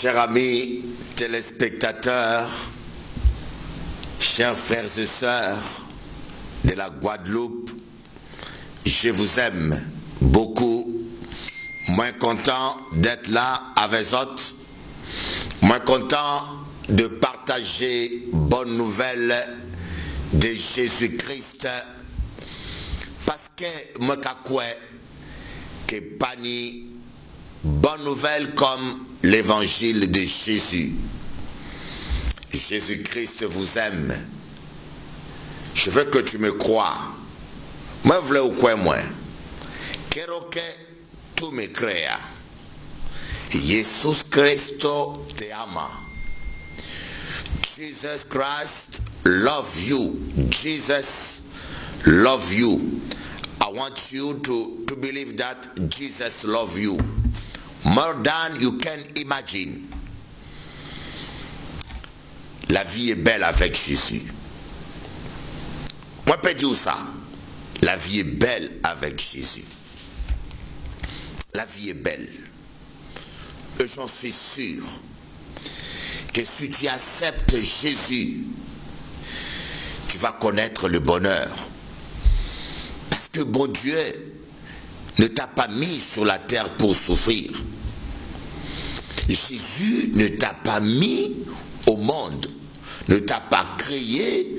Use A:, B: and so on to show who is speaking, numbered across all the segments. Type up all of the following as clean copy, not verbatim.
A: Chers amis téléspectateurs, chers frères et sœurs de la Guadeloupe, je vous aime beaucoup. Moins content d'être là avec vous autres, moins content de partager bonne nouvelle de Jésus-Christ, parce que moi que pas ni bonne nouvelle comme l'évangile de Jésus. Jésus-Christ vous aime. Je veux que tu me crois. Moi, je veux quoi moi? Que tu me créas. Jesus Christo te ama. Jesus Christ love you. Jesus love you. I want you to believe that Jesus love you more than you can imagine. La vie est belle avec Jésus. Moi, je peux dire ça. La vie est belle avec Jésus. La vie est belle. Et j'en suis sûr que si tu acceptes Jésus, tu vas connaître le bonheur. Parce que bon Dieu ne t'a pas mis sur la terre pour souffrir. Jésus ne t'a pas mis au monde, ne t'a pas créé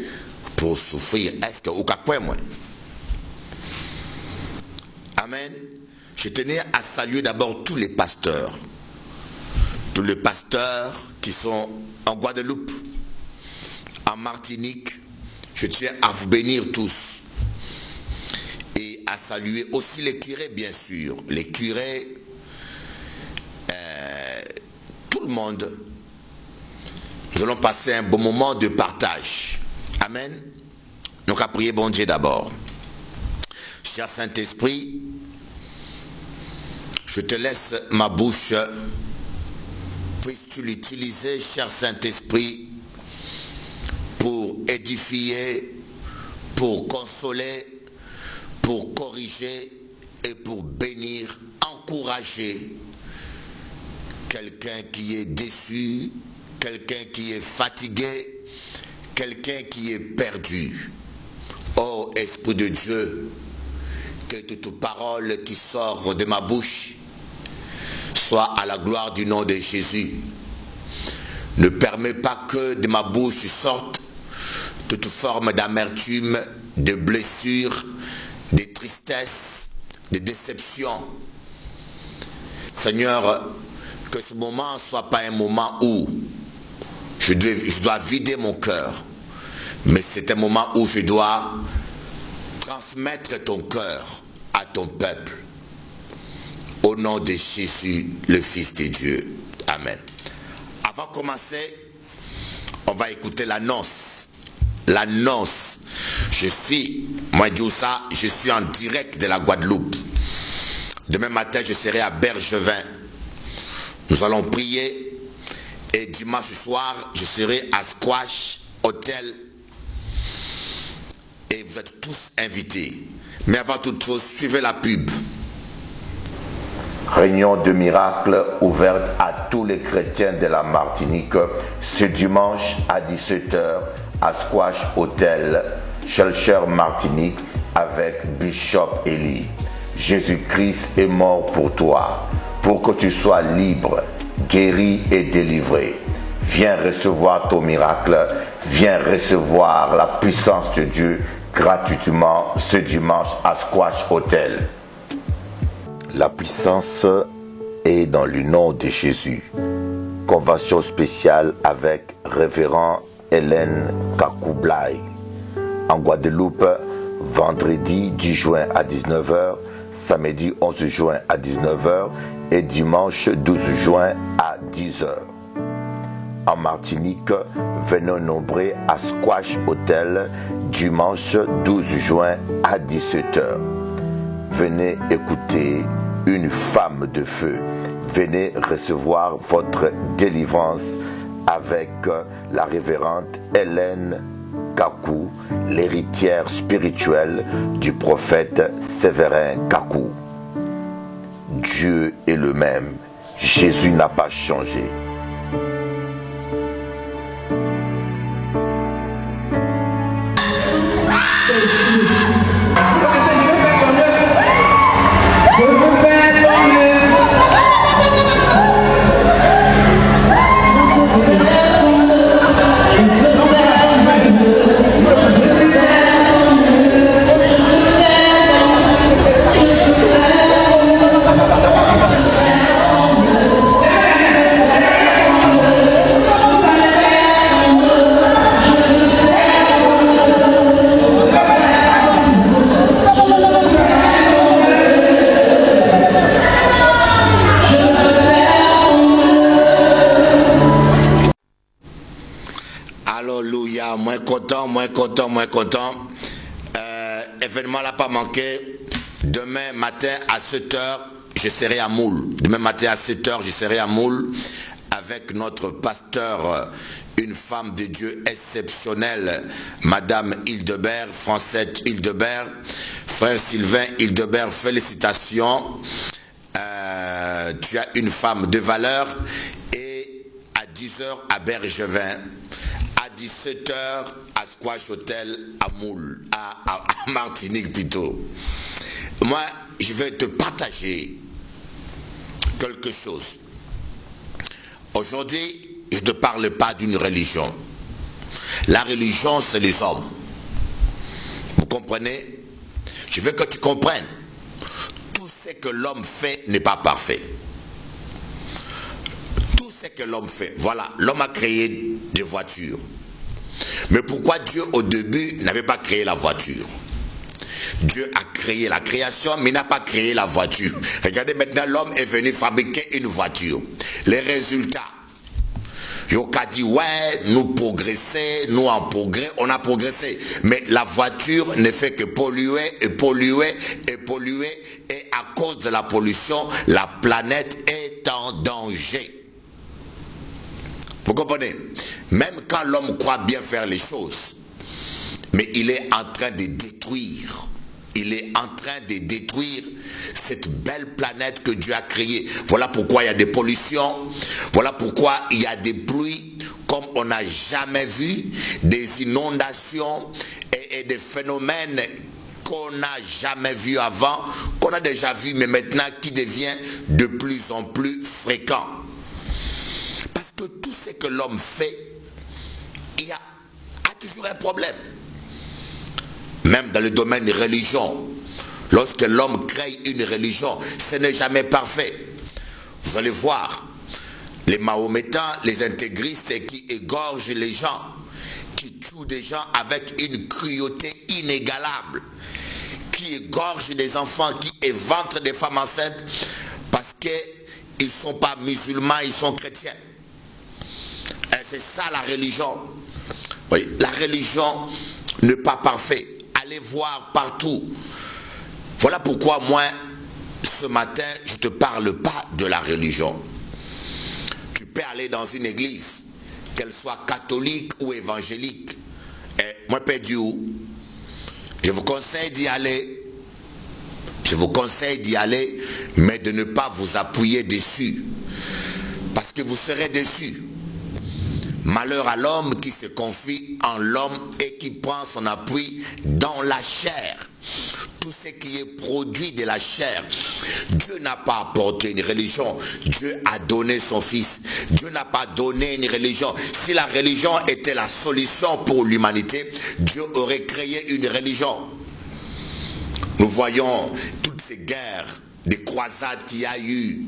A: pour souffrir. Est-ce que vous comprenez moi? Amen. Je tenais à saluer d'abord tous les pasteurs qui sont en Guadeloupe, en Martinique. Je tiens à vous bénir tous et à saluer aussi les curés, bien sûr, les curés, tout le monde. Nous allons passer un bon moment de partage. Amen. Donc à prier bon Dieu d'abord. Cher Saint-Esprit, je te laisse ma bouche. Puisses-tu l'utiliser, cher Saint-Esprit, pour édifier, pour consoler, pour corriger et pour bénir, encourager quelqu'un qui est déçu, quelqu'un qui est fatigué, quelqu'un qui est perdu. Oh Esprit de Dieu, que toute parole qui sort de ma bouche soit à la gloire du nom de Jésus. Ne permets pas que de ma bouche sorte toute forme d'amertume, de blessure, de tristesse, de déception. Seigneur, que ce moment ne soit pas un moment où je dois vider mon cœur, mais c'est un moment où je dois transmettre ton cœur à ton peuple. Au nom de Jésus, le Fils de Dieu. Amen. Avant de commencer, on va écouter l'annonce. L'annonce. Je suis en direct de la Guadeloupe. Demain matin, je serai à Bergevin. Nous allons prier. Et dimanche soir, je serai à Squash Hotel. Et vous êtes tous invités. Mais avant toute chose, suivez la pub.
B: Réunion de miracles ouverte à tous les chrétiens de la Martinique ce dimanche à 17 h à Squash Hotel, Shelcher Martinique avec Bishop Eli. Jésus-Christ est mort pour toi, pour que tu sois libre, guéri et délivré. Viens recevoir ton miracle, viens recevoir la puissance de Dieu gratuitement ce dimanche à Squash Hotel. La puissance est dans le nom de Jésus. Convention spéciale avec Révérend Hélène Kakoublai. En Guadeloupe, vendredi 10 juin à 19 h, samedi 11 juin à 19 h et dimanche 12 juin à 10 h. En Martinique, venez nombreux à Squash Hotel dimanche 12 juin à 17 h. Venez écouter une femme de feu. Venez recevoir votre délivrance avec la révérende Hélène Kakou, l'héritière spirituelle du prophète Séverin Kakou. Dieu est le même. Jésus n'a pas changé.
A: Alléluia, moins content. Événement n'a pas manqué. Demain matin à 7 h, je serai à Moule. Demain matin à 7 h, je serai à Moule avec notre pasteur, une femme de Dieu exceptionnelle, Madame Hildebert, Françoise Hildebert. Frère Sylvain Hildebert, félicitations. Tu as une femme de valeur. Et à 10 h à Bergevin. À 17 h à Squash Hotel à Moule, à Martinique plutôt. Moi, je vais te partager quelque chose. Aujourd'hui, je ne te parle pas d'une religion. La religion, c'est les hommes. Vous comprenez? Je veux que tu comprennes. Tout ce que l'homme fait n'est pas parfait. Tout ce que l'homme fait. Voilà, l'homme a créé des voitures. Mais pourquoi Dieu au début n'avait pas créé la voiture? Dieu a créé la création, mais n'a pas créé la voiture. Regardez maintenant, l'homme est venu fabriquer une voiture. Les résultats. Yoka dit, ouais, nous progresser, nous en progrès, on a progressé. Mais la voiture ne fait que polluer et polluer et polluer. Et à cause de la pollution, la planète est en danger. Vous comprenez? Même quand l'homme croit bien faire les choses, mais il est en train de détruire. Il est en train de détruire cette belle planète que Dieu a créée. Voilà pourquoi il y a des pollutions. Voilà pourquoi il y a des pluies comme on n'a jamais vu, des inondations et des phénomènes qu'on n'a jamais vus avant, qu'on a déjà vu, mais maintenant qui devient de plus en plus fréquent. Parce que tout ce que l'homme fait, il y a toujours un problème. Même dans le domaine des religions, lorsque l'homme crée une religion, ce n'est jamais parfait. Vous allez voir, les mahométans, les intégristes qui égorgent les gens, qui tuent des gens avec une cruauté inégalable, qui égorgent des enfants, qui éventrent des femmes enceintes, parce qu'ils ne sont pas musulmans, ils sont chrétiens. C'est ça la religion. Oui, la religion n'est pas parfaite. Allez voir partout. Voilà pourquoi moi, ce matin, je ne te parle pas de la religion. Tu peux aller dans une église, qu'elle soit catholique ou évangélique. Et moi, Père Dieu, je vous conseille d'y aller. Je vous conseille d'y aller, mais de ne pas vous appuyer dessus. Parce que vous serez déçus. Malheur à l'homme qui se confie en l'homme et qui prend son appui dans la chair. Tout ce qui est produit de la chair. Dieu n'a pas apporté une religion. Dieu a donné son Fils. Dieu n'a pas donné une religion. Si la religion était la solution pour l'humanité, Dieu aurait créé une religion. Nous voyons toutes ces guerres, des croisades qu'il y a eu.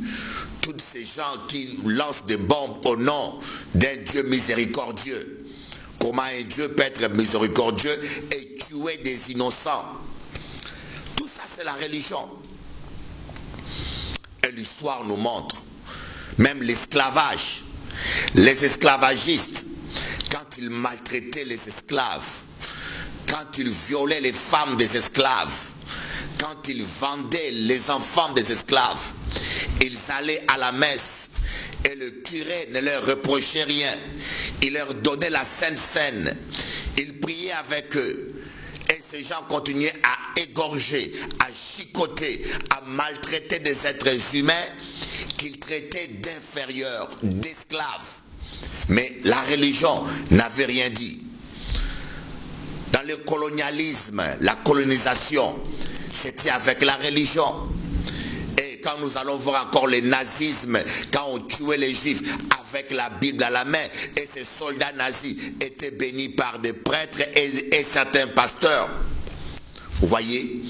A: Tous ces gens qui lancent des bombes au nom d'un Dieu miséricordieux. Comment un Dieu peut être miséricordieux et tuer des innocents? Tout ça, c'est la religion. Et l'histoire nous montre. Même l'esclavage. Les esclavagistes, quand ils maltraitaient les esclaves, quand ils violaient les femmes des esclaves, quand ils vendaient les enfants des esclaves, ils allaient à la messe et le curé ne leur reprochait rien. Il leur donnait la Sainte Seine. Il priait avec eux. Et ces gens continuaient à égorger, à chicoter, à maltraiter des êtres humains qu'ils traitaient d'inférieurs, d'esclaves. Mais la religion n'avait rien dit. Dans le colonialisme, la colonisation, c'était avec la religion. Et quand nous allons voir encore le nazisme, quand on tuait les juifs avec la Bible à la main, et ces soldats nazis étaient bénis par des prêtres et certains pasteurs. Vous voyez,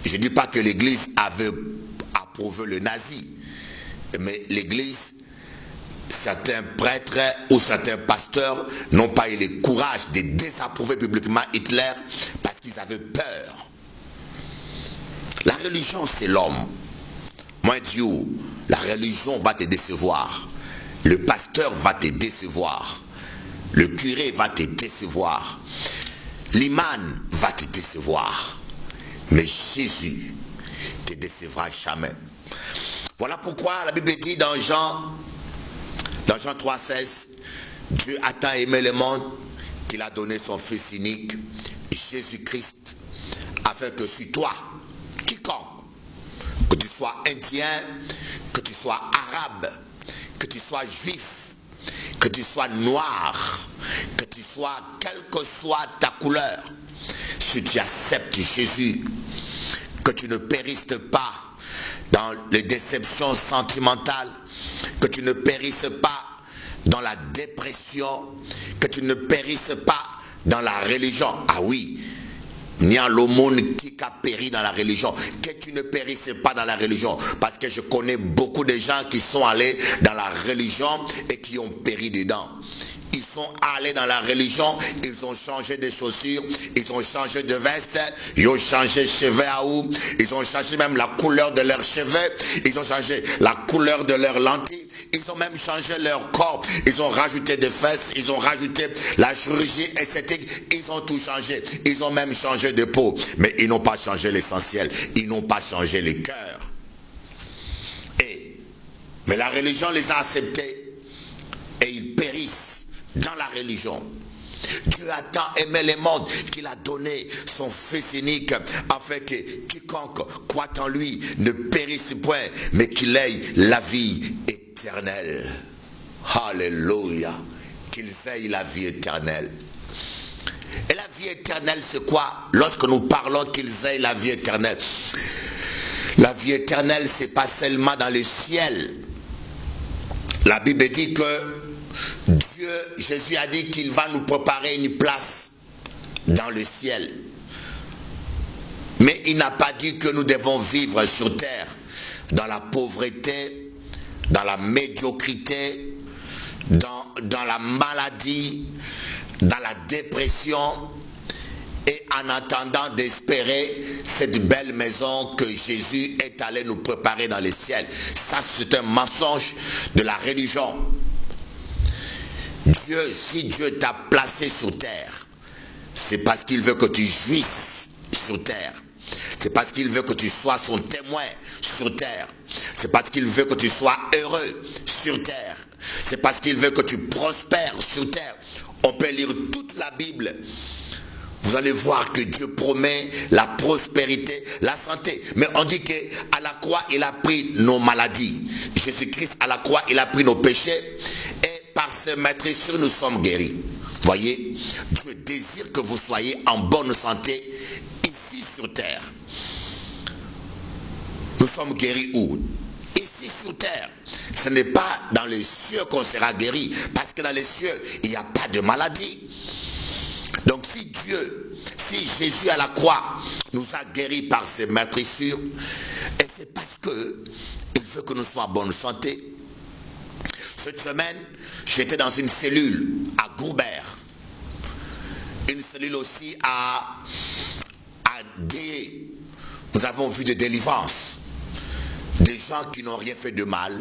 A: je ne dis pas que l'Église avait approuvé le nazi, mais l'Église, certains prêtres ou certains pasteurs n'ont pas eu le courage de désapprouver publiquement Hitler parce qu'ils avaient peur. La religion, c'est l'homme. Moi, Dieu, la religion va te décevoir. Le pasteur va te décevoir. Le curé va te décevoir. L'imam va te décevoir. Mais Jésus ne te décevra jamais. Voilà pourquoi la Bible dit dans Jean 3,16, Dieu a tant aimé le monde qu'il a donné son Fils unique, Jésus-Christ, afin que sur toi, quiconque, que tu sois indien, que tu sois arabe, que tu sois juif, que tu sois noir, que tu sois, quelle que soit ta couleur, si tu acceptes Jésus, que tu ne périsses pas dans les déceptions sentimentales, que tu ne périsses pas dans la dépression, que tu ne périsses pas dans la religion. Ah oui, il y a l'aumône qui a péri dans la religion. Que tu ne périsses pas dans la religion. Parce que je connais beaucoup de gens qui sont allés dans la religion et qui ont péri dedans. Ils sont allés dans la religion, ils ont changé de chaussures, ils ont changé de veste, ils ont changé de cheveux à ou, ils ont changé même la couleur de leurs cheveux, ils ont changé la couleur de leurs lentilles, ils ont même changé leur corps, ils ont rajouté des fesses, ils ont rajouté la chirurgie esthétique, ils ont tout changé, ils ont même changé de peau, mais ils n'ont pas changé l'essentiel, ils n'ont pas changé les cœurs. Mais la religion les a acceptés et ils périssent dans la religion. Dieu a tant aimé le monde qu'il a donné son Fils unique afin que quiconque croit en lui ne périsse point, mais qu'il ait la vie éternelle. Alléluia. Qu'ils aient la vie éternelle. Et la vie éternelle, c'est quoi? Lorsque nous parlons qu'ils aient la vie éternelle, la vie éternelle, c'est pas seulement dans le ciel. La Bible dit que Jésus a dit qu'il va nous préparer une place dans le ciel. Mais il n'a pas dit que nous devons vivre sur terre dans la pauvreté, dans la médiocrité, dans la maladie, dans la dépression, et en attendant d'espérer cette belle maison que Jésus est allé nous préparer dans le ciel. Ça, c'est un mensonge de la religion. Si Dieu t'a placé sur terre, c'est parce qu'il veut que tu jouisses sur terre. C'est parce qu'il veut que tu sois son témoin sur terre. C'est parce qu'il veut que tu sois heureux sur terre. C'est parce qu'il veut que tu prospères sur terre. On peut lire toute la Bible. Vous allez voir que Dieu promet la prospérité, la santé. Mais on dit qu'à la croix, il a pris nos maladies. Jésus-Christ, à la croix, il a pris nos péchés. Par ses maîtresses, nous sommes guéris. Voyez, Dieu désire que vous soyez en bonne santé ici sur terre. Nous sommes guéris où? Ici sur terre. Ce n'est pas dans les cieux qu'on sera guéri, parce que dans les cieux, il n'y a pas de maladie. Donc si Jésus à la croix nous a guéris par ses maîtressures, et c'est parce qu'il veut que nous soyons en bonne santé. Cette semaine, j'étais dans une cellule à Goubert, une cellule aussi à D. Nous avons vu des délivrances, des gens qui n'ont rien fait de mal,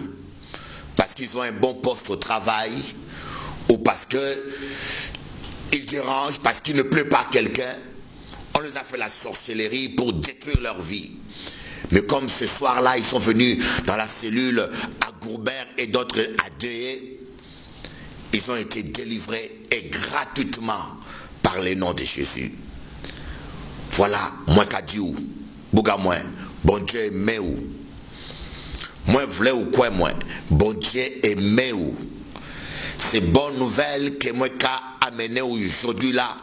A: parce qu'ils ont un bon poste au travail, ou parce qu'ils dérangent, parce qu'il ne plaît pas à quelqu'un. On les a fait la sorcellerie pour détruire leur vie. Mais comme ce soir-là, ils sont venus dans la cellule à Goubert et d'autres à Dehé, ils ont été délivrés et gratuitement par le nom de Jésus. Voilà, moi qu'a dit ou, bouga moi, bon Dieu aimé ou, moi voulais ou quoi moi, bon Dieu aimé ou. C'est bonne nouvelle que moi qu'a amené aujourd'hui là.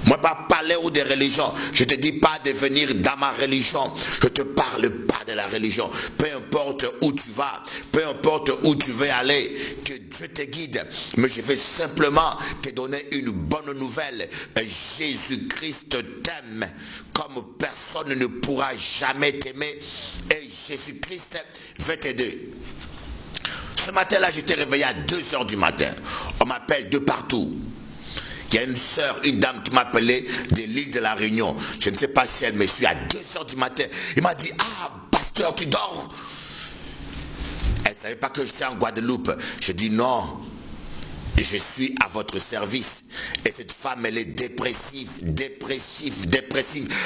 A: Moi, pas parler ou des religions. Je te dis pas de venir dans ma religion. Je te parle pas de la religion. Peu importe où tu vas, peu importe où tu veux aller, que Dieu te guide. Mais je vais simplement te donner une bonne nouvelle. Jésus-Christ t'aime comme personne ne pourra jamais t'aimer. Et Jésus-Christ veut t'aider. Ce matin-là, j'étais réveillé à 2 h du matin. On m'appelle de partout. Il y a une sœur, une dame qui m'appelait de l'île de la Réunion. Je ne sais pas si elle me suit à 2 h du matin. Il m'a dit, ah, pasteur, tu dors? Elle ne savait pas que j'étais en Guadeloupe. Je dis non. Je suis à votre service. Et cette femme, elle est dépressive.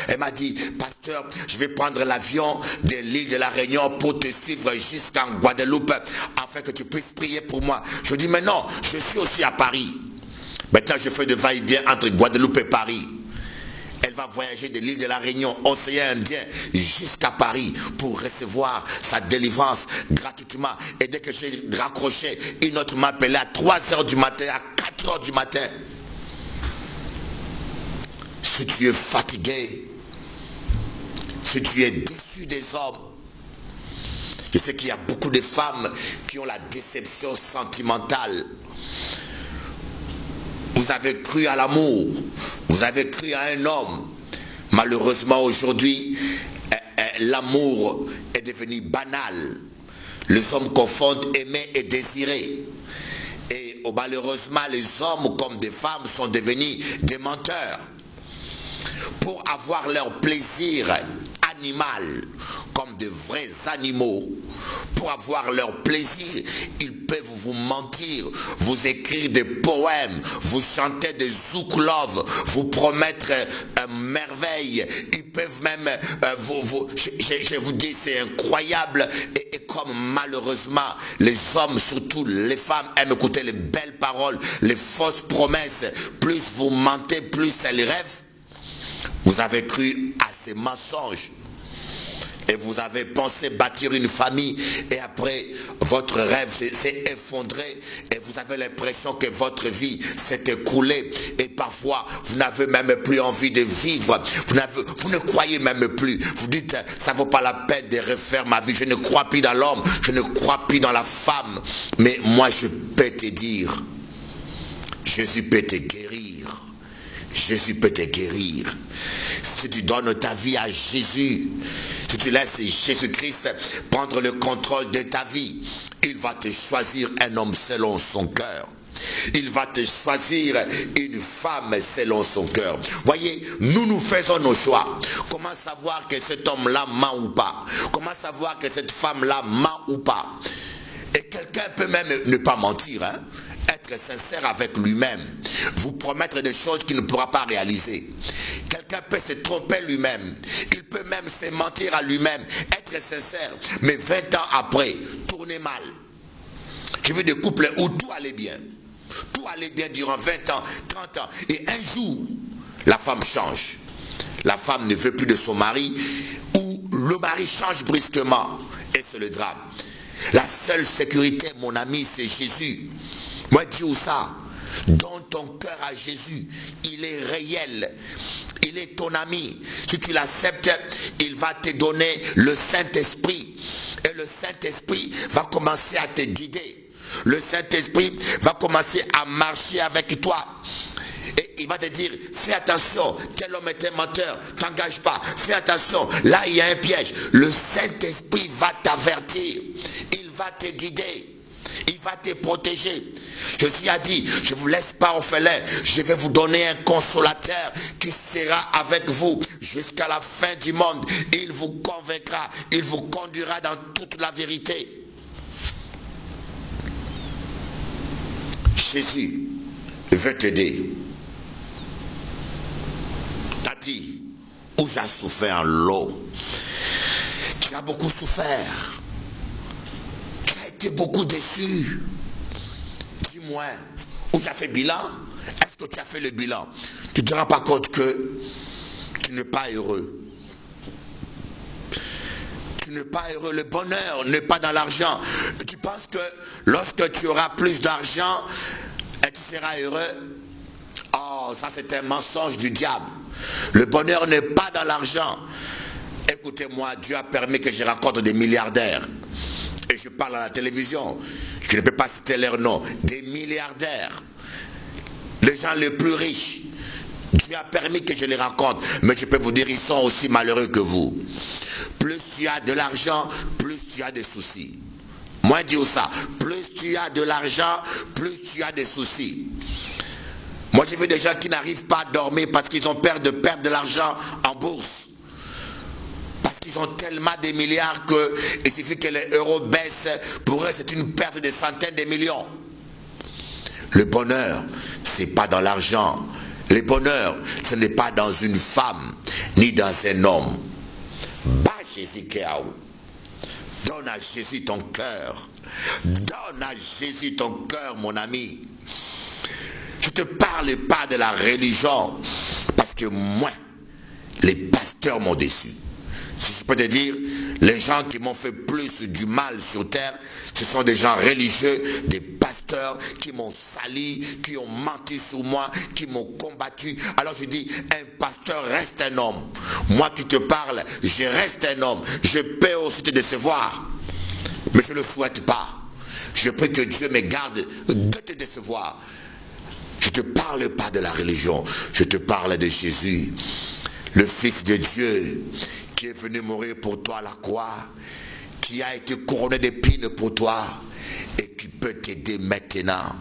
A: Elle m'a dit, pasteur, je vais prendre l'avion de l'île de la Réunion pour te suivre jusqu'en Guadeloupe, afin que tu puisses prier pour moi. Je dis, mais non, je suis aussi à Paris. Maintenant, je fais de va-et-vient entre Guadeloupe et Paris. Elle va voyager de l'île de la Réunion, océan Indien, jusqu'à Paris pour recevoir sa délivrance gratuitement. Et dès que j'ai raccroché, une autre m'a appelé à 3 h du matin, à 4 h du matin. Si tu es fatigué, si tu es déçu des hommes, je sais qu'il y a beaucoup de femmes qui ont la déception sentimentale. Vous avez cru à l'amour, vous avez cru à un homme. Malheureusement aujourd'hui, l'amour est devenu banal. Les hommes confondent aimer et désirer. Et malheureusement, les hommes comme des femmes sont devenus des menteurs. Pour avoir leur plaisir animal comme de vrais animaux, pour avoir leur plaisir, ils peuvent vous mentir, vous écrire des poèmes, vous chanter des zouk-love, vous promettre merveille. Ils peuvent même je vous dis, c'est incroyable. Et comme malheureusement les hommes, surtout les femmes, aiment écouter les belles paroles, les fausses promesses, plus vous mentez, plus elles rêvent. Vous avez cru à ces mensonges. Et vous avez pensé bâtir une famille et après votre rêve s'est effondré et vous avez l'impression que votre vie s'est écoulée et parfois vous n'avez même plus envie de vivre, vous ne croyez même plus, vous dites ça ne vaut pas la peine de refaire ma vie, je ne crois plus dans l'homme, je ne crois plus dans la femme. Mais moi je peux te dire, Jésus peut te guérir, Jésus peut te guérir. Si tu donnes ta vie à Jésus, si tu laisses Jésus-Christ prendre le contrôle de ta vie, il va te choisir un homme selon son cœur. Il va te choisir une femme selon son cœur. Voyez, nous faisons nos choix. Comment savoir que cet homme-là ment ou pas? Comment savoir que cette femme-là ment ou pas? Et quelqu'un peut même ne pas mentir, hein? Être sincère avec lui-même, vous promettre des choses qu'il ne pourra pas réaliser. Quelqu'un peut se tromper lui-même, il peut même se mentir à lui-même, être sincère, mais 20 ans après, tourner mal. J'ai vu des couples où tout allait bien durant 20 ans, 30 ans, et un jour, la femme change. La femme ne veut plus de son mari, ou le mari change brusquement, et c'est le drame. La seule sécurité, mon ami, c'est Jésus. Moi, dis où ça? Donne ton cœur à Jésus. Il est réel. Il est ton ami. Si tu l'acceptes, il va te donner le Saint-Esprit. Et le Saint-Esprit va commencer à te guider. Le Saint-Esprit va commencer à marcher avec toi. Et il va te dire, fais attention, tel homme est un menteur, t'engage pas, fais attention, là il y a un piège. Le Saint-Esprit va t'avertir, il va te guider. Il va te protéger. Jésus a dit, je ne vous laisse pas orphelin, je vais vous donner un consolateur qui sera avec vous jusqu'à la fin du monde. Il vous convaincra, il vous conduira dans toute la vérité. Jésus veut t'aider. Tati, où j'ai souffert en l'eau. Tu as beaucoup souffert. Beaucoup déçu. Dis-moi, où tu as fait bilan? Est-ce que tu as fait le bilan? Tu ne te rends pas compte que tu n'es pas heureux. Tu n'es pas heureux. Le bonheur n'est pas dans l'argent. Tu penses que lorsque tu auras plus d'argent, tu seras heureux? Oh, Non, ça c'est un mensonge du diable. Le bonheur n'est pas dans l'argent. Écoutez-moi, Dieu a permis que je rencontre des milliardaires. Et je parle à la télévision. Je ne peux pas citer leur nom. Des milliardaires. Les gens les plus riches. Dieu a permis que je les rencontre. Mais je peux vous dire, ils sont aussi malheureux que vous. Plus tu as de l'argent, plus tu as des soucis. Moi, dis ça. Plus tu as de l'argent, plus tu as des soucis. Moi, j'ai vu des gens qui n'arrivent pas à dormir parce qu'ils ont peur de perdre de l'argent en bourse. Parce qu'ils ont tellement des milliards qu'il suffit que les euros baissent. Pour eux, c'est une perte de centaines de millions. Le bonheur, c'est pas dans l'argent. Le bonheur, ce n'est pas dans une femme, ni dans un homme. Bas Jésus Kéaou. Donne à Jésus ton cœur. Donne à Jésus ton cœur, mon ami. Je ne te parle pas de la religion, parce que moi, les pasteurs m'ont déçu. Si je peux te dire, les gens qui m'ont fait plus du mal sur terre, ce sont des gens religieux, des pasteurs qui m'ont sali, qui ont menti sur moi, qui m'ont combattu. Alors je dis, un pasteur reste un homme. Moi qui te parle, je reste un homme. Je peux aussi te décevoir, mais je ne le souhaite pas. Je prie que Dieu me garde de te décevoir. Je ne te parle pas de la religion, je te parle de Jésus, le Fils de Dieu, qui est venu mourir pour toi à la croix, qui a été couronné d'épines pour toi et qui peut t'aider maintenant.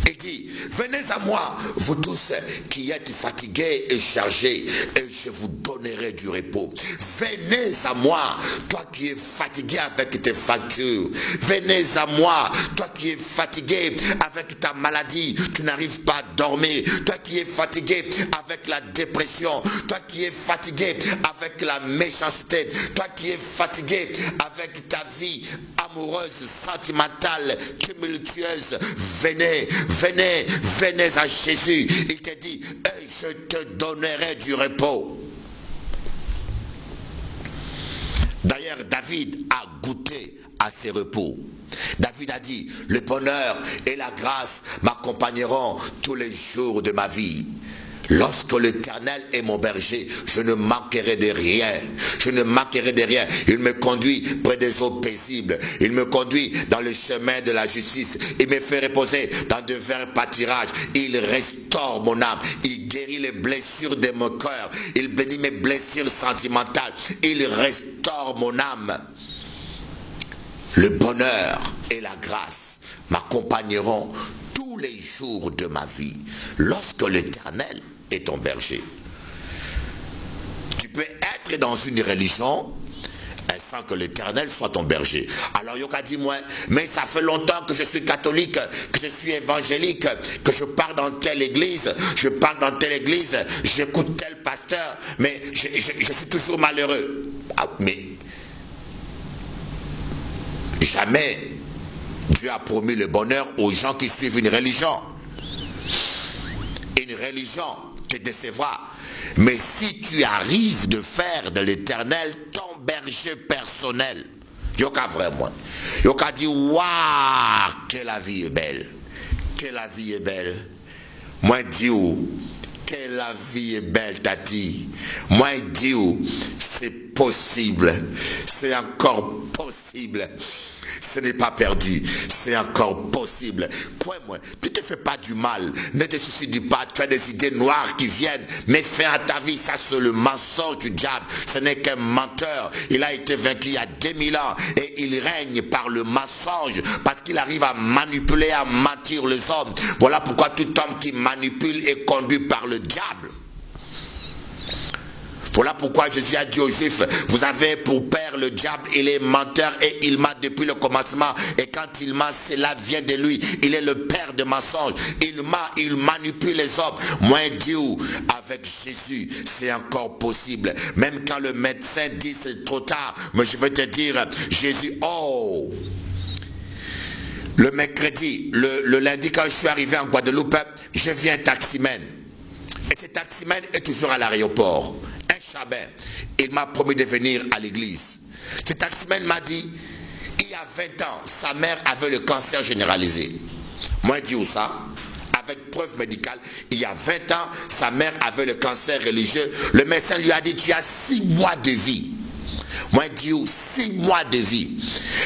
A: Il dit, venez à moi, vous tous qui êtes fatigués et chargés, et je vous donnerai du repos. Venez à moi, toi qui es fatigué avec tes factures. Venez à moi, toi qui es fatigué avec ta maladie, tu n'arrives pas à dormir. Toi qui es fatigué avec la dépression. Toi qui es fatigué avec la méchanceté. Toi qui es fatigué avec ta vie amoureuse, sentimentale, tumultueuse. Venez, venez, venez à Jésus. Il te dit, et je te donnerai du repos. D'ailleurs, David a goûté à ses repos. David a dit, le bonheur et la grâce m'accompagneront tous les jours de ma vie. Lorsque l'Éternel est mon berger, je ne manquerai de rien. Je ne manquerai de rien. Il me conduit près des eaux paisibles. Il me conduit dans le chemin de la justice. Il me fait reposer dans de verts pâturages. Il restaure mon âme. Il guérit les blessures de mon cœur. Il bénit mes blessures sentimentales. Il restaure mon âme. Le bonheur et la grâce m'accompagneront tous les jours de ma vie. Lorsque l'Éternel est ton berger. Tu peux être dans une religion sans que l'Éternel soit ton berger. Alors Yoka dit moi, mais ça fait longtemps que je suis catholique, que je suis évangélique, que je pars dans telle église, j'écoute tel pasteur, mais je suis toujours malheureux. Ah, mais jamais Dieu a promis le bonheur aux gens qui suivent une religion. Une religion te décevra. Mais si tu arrives de faire de l'Éternel ton berger personnel, Yoka vraiment, Yoka dit, waouh, que la vie est belle. Que la vie est belle. Moi, dis que la vie est belle, Tati. Moi, dis c'est possible. C'est encore possible. Ce n'est pas perdu, c'est encore possible. Crois-moi, tu ne te fais pas du mal, ne te suicides pas, tu as des idées noires qui viennent, mais fais à ta vie, ça c'est le mensonge du diable, ce n'est qu'un menteur. Il a été vaincu il y a 2000 ans et il règne par le mensonge parce qu'il arrive à manipuler, à mentir les hommes. Voilà pourquoi tout homme qui manipule est conduit par le diable. Voilà pourquoi Jésus a dit aux Juifs, vous avez pour père le diable, il est menteur et il ment depuis le commencement. Et quand il ment, cela vient de lui. Il est le père de mensonges. Il ment, il manipule les hommes. Moi, Dieu, avec Jésus, c'est encore possible. Même quand le médecin dit c'est trop tard, mais je vais te dire, Jésus, oh! Le mercredi, le lundi, quand je suis arrivé en Guadeloupe, je vis un taximène. Et ce taximène est toujours à l'aéroport. Chabin, il m'a promis de venir à l'église. Ce taximène m'a dit, il y a 20 ans, sa mère avait le cancer généralisé. Moi, je dis où ça? avec preuve médicale. Il y a 20 ans, sa mère avait le cancer religieux. Le médecin lui a dit, tu as 6 mois de vie. Moi, Dieu, 6 mois de vie.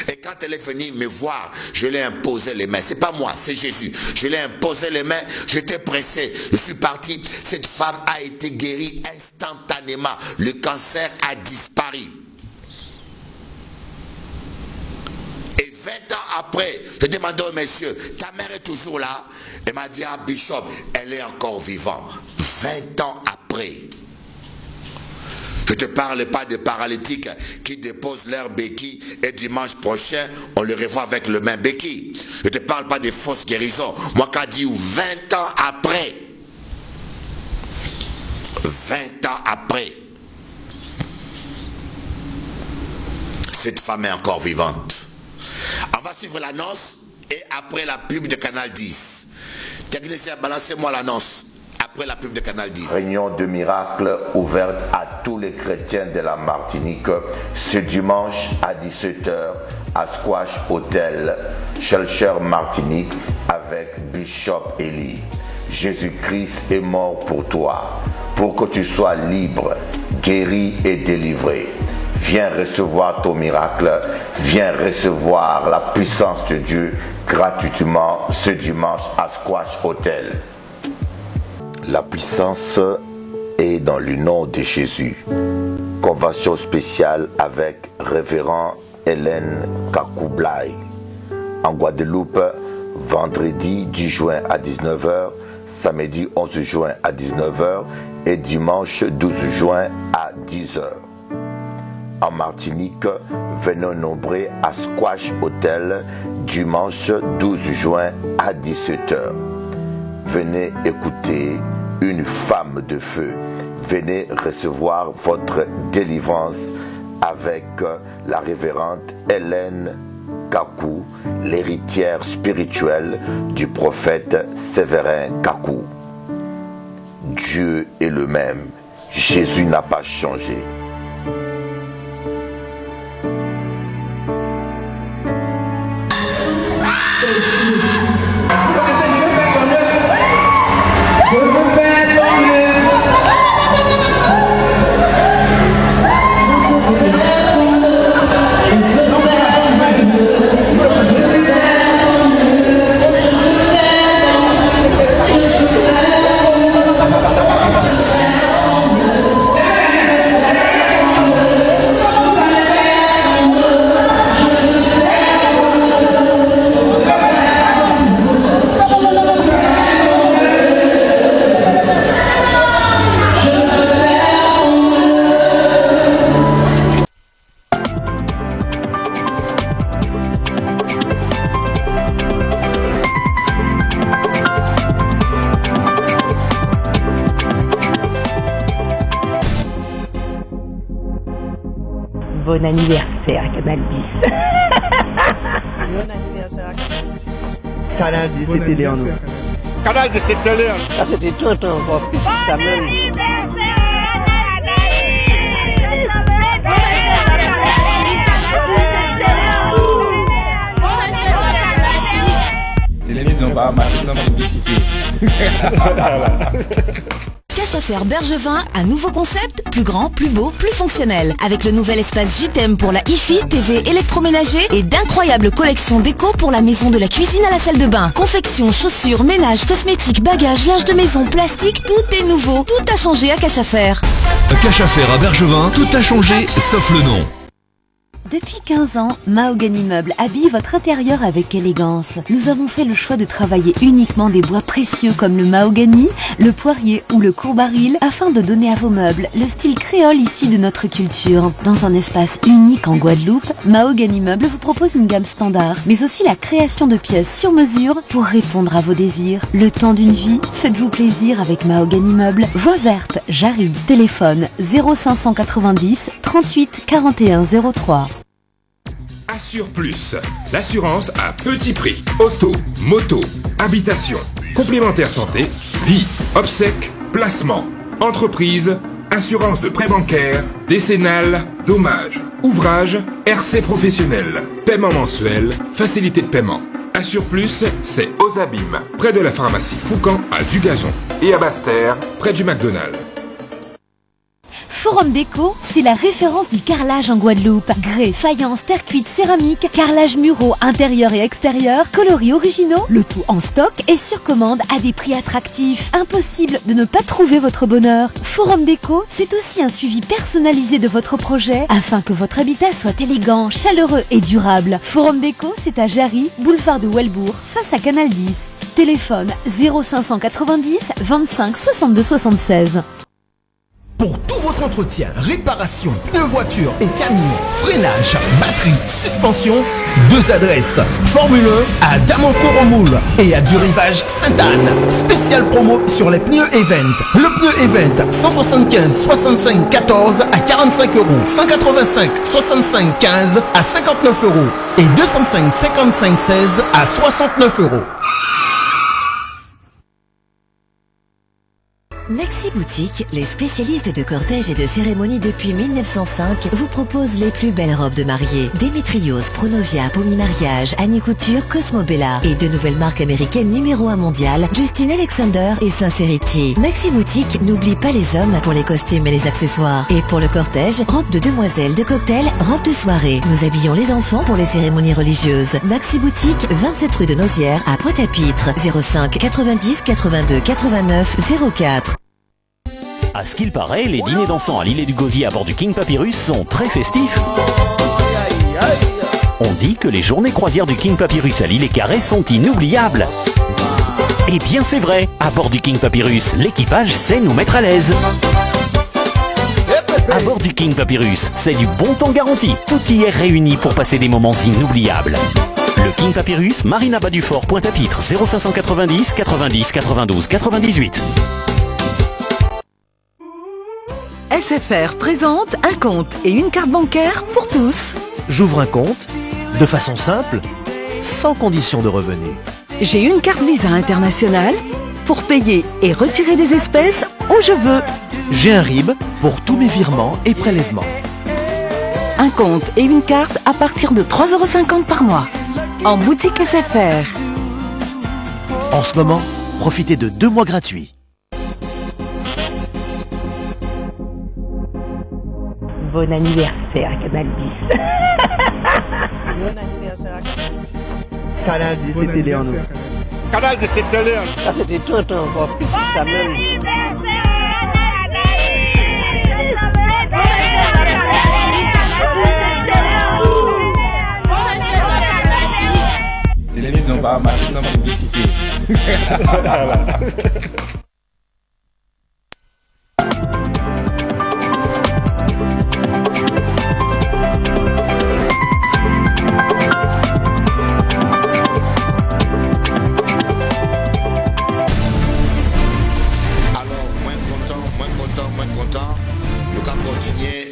A: Et quand elle est venue me voir, je lui ai imposé les mains. C'est pas moi, c'est Jésus. Je lui ai imposé les mains, j'étais pressé. Je suis parti. Cette femme a été guérie instantanément. Le cancer a disparu. Et 20 ans après, je demandais au monsieur, ta mère est toujours là? Elle m'a dit, ah, Bishop, elle est encore vivante. 20 ans après. Je ne te parle pas de paralytiques qui déposent leur béquille et dimanche prochain, on le revoit avec le même béquille. Je ne te parle pas des fausses guérisons. Moi, quand je dis 20 ans après, 20 ans après, cette femme est encore vivante. On va suivre l'annonce et après la pub de Canal 10. Technicien, balancez-moi l'annonce. Après la pub de Canal 10.
B: Réunion de miracles ouverte à tous les chrétiens de la Martinique ce dimanche à 17 h à Squash Hotel, Shelcher Martinique avec Bishop Eli. Jésus-Christ est mort pour toi, pour que tu sois libre, guéri et délivré. Viens recevoir ton miracle, viens recevoir la puissance de Dieu gratuitement ce dimanche à Squash Hotel. La puissance est dans le nom de Jésus. Convention spéciale avec Révérend Hélène Kakoublai. En Guadeloupe, vendredi 10 juin à 19 h, samedi 11 juin à 19 h et dimanche 12 juin à 10 h. En Martinique, venez nombreux à Squash Hotel dimanche 12 juin à 17 h. Venez écouter une femme de feu. Venez recevoir votre délivrance avec la révérende Hélène Kakou, l'héritière spirituelle du prophète Séverin Kakou. Dieu est le même. Jésus n'a pas changé.
C: Bon anniversaire, Canal 10.
D: Bon anniversaire à Canal 10.
E: Canal 10,
F: Bon
E: c'était Léon.
F: Canal 10, c'était Léon.
D: Ah, c'était tout encore plus que ça même.
F: Télévision, bah, marcher sans publicité.
G: Cache à faire Bergevin, un nouveau concept, plus grand, plus beau, plus fonctionnel. Avec le nouvel espace JTM pour la hi-fi, TV, électroménager et d'incroyables collections déco pour la maison de la cuisine à la salle de bain. Confection, chaussures, ménage, cosmétiques, bagages, linge de maison, plastique, tout est nouveau. Tout a changé à Cache à faire.
H: Cache à faire à Bergevin, tout a changé sauf le nom.
I: Depuis 15 ans, Mahogany Meubles habille votre intérieur avec élégance. Nous avons fait le choix de travailler uniquement des bois précieux comme le mahogany, le poirier ou le courbaril afin de donner à vos meubles le style créole issu de notre culture. Dans un espace unique en Guadeloupe, Mahogany Meubles vous propose une gamme standard, mais aussi la création de pièces sur mesure pour répondre à vos désirs. Le temps d'une vie, faites-vous plaisir avec Mahogany Meubles. Voix verte, Jarry. Téléphone 0590 38 41 03.
J: Assure Plus, l'assurance à petit prix. Auto, moto, habitation, complémentaire santé, vie, obsèques, placement, entreprise, assurance de prêt bancaire, décennale, dommages, ouvrage, RC professionnel, paiement mensuel, facilité de paiement. Assure Plus, c'est aux Abîmes, près de la pharmacie Foucan à Dugazon, et à Basse-Terre, près du McDonald's.
I: Forum Déco, c'est la référence du carrelage en Guadeloupe. Grès, faïence, terre cuite, céramique, carrelage muraux intérieur et extérieur, coloris originaux, le tout en stock et sur commande à des prix attractifs. Impossible de ne pas trouver votre bonheur. Forum Déco, c'est aussi un suivi personnalisé de votre projet afin que votre habitat soit élégant, chaleureux et durable. Forum Déco, c'est à Jarry, boulevard de Welbourg, face à Canal 10. Téléphone 0590 25 62 76.
E: Pour tout votre entretien, réparation, pneus voiture et camions, freinage, batterie, suspension, 2 adresses. Formule 1 à Damancourt-au-Moule et à du Rivage Sainte-Anne. Spécial promo sur les pneus Event. Le pneu Event 175 65 14 à 45 €, 185 65 15 à 59 € et 205 55 16 à 69 €.
K: Maxi Boutique, les spécialistes de cortège et de cérémonie depuis 1905, vous proposent les plus belles robes de mariée. Démétriose, Pronovia, Pommy Mariage, Annie Couture, Cosmo Bella et de nouvelles marques américaines numéro 1 mondial, Justin Alexander et Sincerity. Maxi Boutique n'oublie pas les hommes pour les costumes et les accessoires. Et pour le cortège, robe de demoiselle, de cocktail, robe de soirée. Nous habillons les enfants pour les cérémonies religieuses. Maxi Boutique, 27 rue de Nauzière à Pointe-à-Pitre, 05 90 82 89 04.
L: À ce qu'il paraît, les dîners dansants à l'île et du Gosier à bord du King Papyrus sont très festifs. On dit que les journées croisières du King Papyrus à l'île et Carré sont inoubliables. Eh bien c'est vrai, à bord du King Papyrus, l'équipage sait nous mettre à l'aise. À bord du King Papyrus, c'est du bon temps garanti. Tout y est réuni pour passer des moments inoubliables. Le King Papyrus, Marina Bas du Fort, Pointe-à-Pitre, 0590 90 92 98.
M: SFR présente un compte et une carte bancaire pour tous.
N: J'ouvre un compte, de façon simple, sans condition de revenus.
M: J'ai une carte Visa internationale pour payer et retirer des espèces où je veux.
N: J'ai un RIB pour tous mes virements et prélèvements.
M: Un compte et une carte à partir de 3,50 € par mois. En boutique SFR.
N: En ce moment, profitez de 2 mois gratuits.
C: Bon anniversaire, Canal 10.
D: Bon anniversaire à Canal 10.
F: Canal 10, c'était Léon. Canal 10, c'était Léon.
D: Ah, c'était tout encore plus que ça même.
F: Télévision va marcher sans publicité.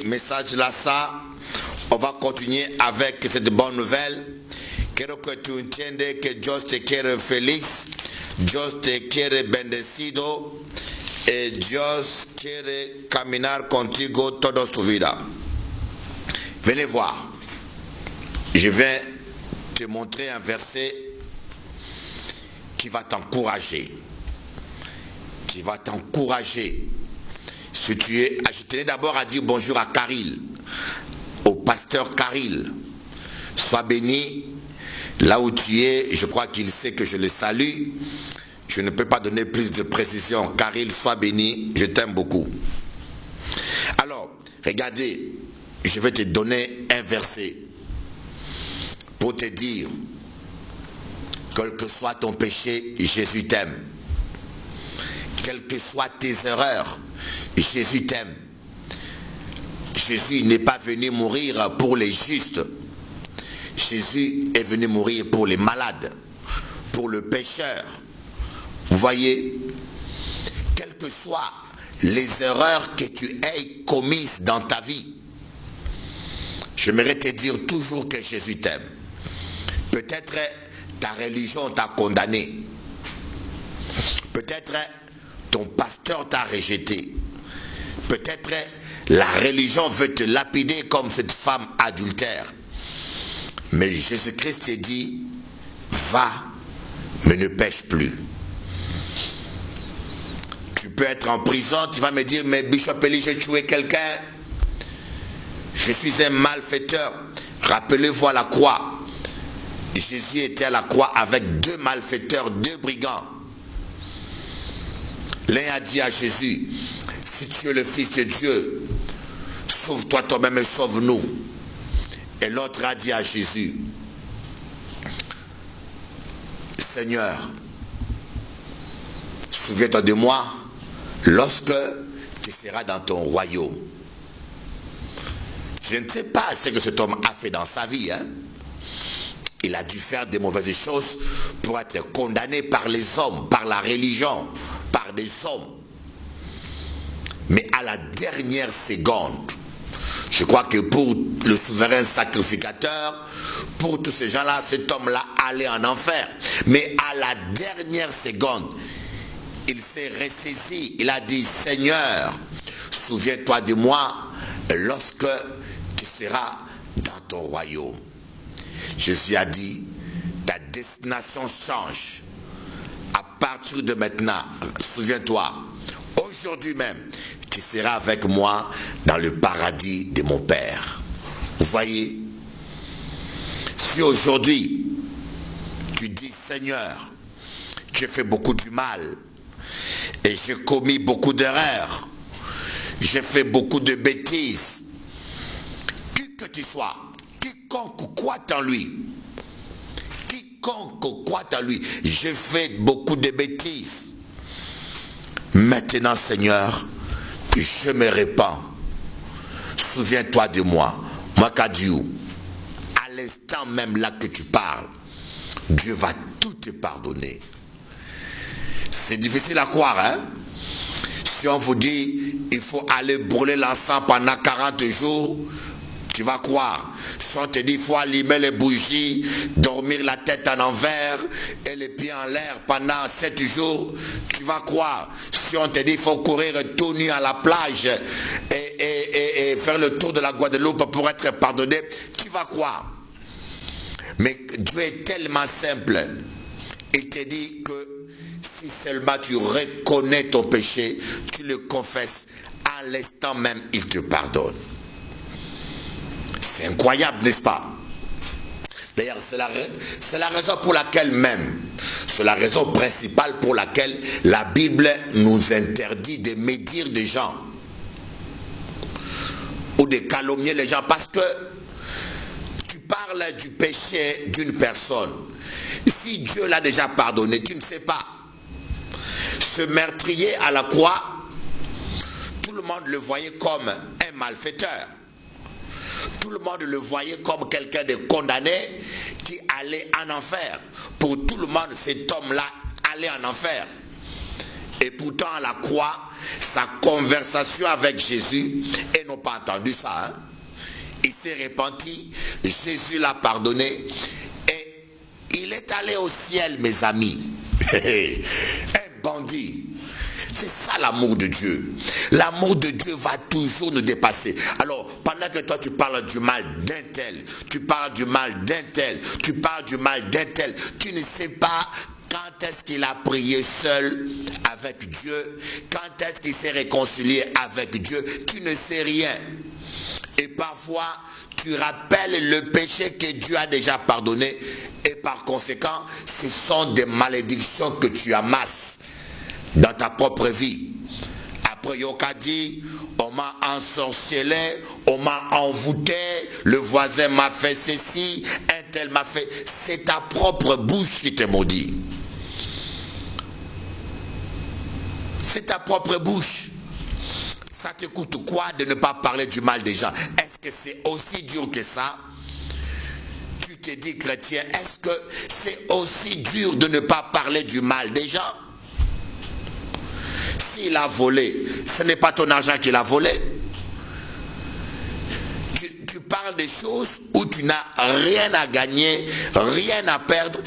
A: Message là ça, on va continuer avec cette bonne nouvelle. Quiero que tú entiendes que Dios te quiere feliz, Dios te quiere bendecido y Dios quiere caminar contigo toda tu vida. Venez voir, je vais te montrer un verset qui va t'encourager, Si tu es, je tenais d'abord à dire bonjour à Karil, au pasteur Karil. Sois béni là où tu es. Je crois qu'il sait que je le salue. Je ne peux pas donner plus de précision. Karil, sois béni. Je t'aime beaucoup. Alors, regardez, je vais te donner un verset pour te dire, quel que soit ton péché, Jésus t'aime. Quelles que soient tes erreurs, Jésus t'aime. Jésus n'est pas venu mourir pour les justes. Jésus est venu mourir pour les malades, pour le pécheur. Vous voyez, quelles que soient les erreurs que tu aies commises dans ta vie, j'aimerais te dire toujours que Jésus t'aime. Peut-être ta religion t'a condamné. Peut-être ton pasteur t'a rejeté. Peut-être la religion veut te lapider comme cette femme adultère. Mais Jésus-Christ s'est dit, va, mais ne pêche plus. Tu peux être en prison, tu vas me dire, mais Bishop Eli, j'ai tué quelqu'un. Je suis un malfaiteur. Rappelez-vous à la croix. Jésus était à la croix avec deux malfaiteurs, deux brigands. L'un a dit à Jésus, si tu es le Fils de Dieu, sauve-toi toi-même et sauve-nous. Et l'autre a dit à Jésus, Seigneur, souviens-toi de moi lorsque tu seras dans ton royaume. Je ne sais pas ce que cet homme a fait dans sa vie. Il a dû faire des mauvaises choses pour être condamné par les hommes, par la religion, par des hommes. Mais à la dernière seconde, je crois que pour le souverain sacrificateur, pour tous ces gens-là, cet homme-là allait en enfer. Mais à la dernière seconde, il s'est ressaisi. Il a dit, Seigneur, souviens-toi de moi lorsque tu seras dans ton royaume. Jésus a dit, ta destination change. À partir de maintenant, souviens-toi, aujourd'hui même, tu seras avec moi dans le paradis de mon Père. Vous voyez, si aujourd'hui, tu dis, Seigneur, j'ai fait beaucoup du mal et j'ai commis beaucoup d'erreurs, j'ai fait beaucoup de bêtises, qui que tu sois, quiconque croit en lui, quiconque croit en lui, j'ai fait beaucoup de bêtises. Maintenant, Seigneur, je me répands. Souviens-toi de moi. Makadiou, à l'instant même là que tu parles, Dieu va tout te pardonner. C'est difficile à croire, hein? Si on vous dit, il faut aller brûler l'encens pendant 40 jours, tu vas croire. Si on te dit, il faut allumer les bougies, dormir la tête en envers et les pieds en l'air pendant 7 jours, tu vas croire. Si on te dit, il faut courir tout nu à la plage et faire le tour de la Guadeloupe pour être pardonné, tu vas croire. Mais Dieu est tellement simple. Il te dit que si seulement tu reconnais ton péché, tu le confesses, à l'instant même, il te pardonne. C'est incroyable, n'est-ce pas? D'ailleurs, c'est la raison pour laquelle même, c'est la raison principale pour laquelle la Bible nous interdit de médire des gens ou de calomnier les gens, parce que tu parles du péché d'une personne. Si Dieu l'a déjà pardonné, tu ne sais pas. Ce meurtrier à la croix, tout le monde le voyait comme un malfaiteur. Tout le monde le voyait comme quelqu'un de condamné qui allait en enfer. Pour tout le monde, cet homme-là allait en enfer. Et pourtant, à la croix, sa conversation avec Jésus, ils n'ont pas entendu ça. Hein? Il s'est repenti, Jésus l'a pardonné et il est allé au ciel, mes amis. Un bandit. C'est ça l'amour de Dieu. L'amour de Dieu va toujours nous dépasser. Alors, pendant que toi tu parles du mal d'un tel, tu parles du mal d'un tel, tu parles du mal d'un tel, tu ne sais pas quand est-ce qu'il a prié seul avec Dieu, quand est-ce qu'il s'est réconcilié avec Dieu, tu ne sais rien. Et parfois, tu rappelles le péché que Dieu a déjà pardonné et par conséquent, ce sont des malédictions que tu amasses dans ta propre vie. Après Yoka dit, on m'a ensorcelé, on m'a envoûté, le voisin m'a fait ceci, un tel m'a fait. C'est ta propre bouche qui te maudit. C'est ta propre bouche. Ça te coûte quoi de ne pas parler du mal des gens? Est-ce que c'est aussi dur que ça? Tu te dis chrétien, est-ce que c'est aussi dur de ne pas parler du mal des gens? S'il a volé, ce n'est pas ton argent qu'il a volé. Tu parles des choses où tu n'as rien à gagner, rien à perdre,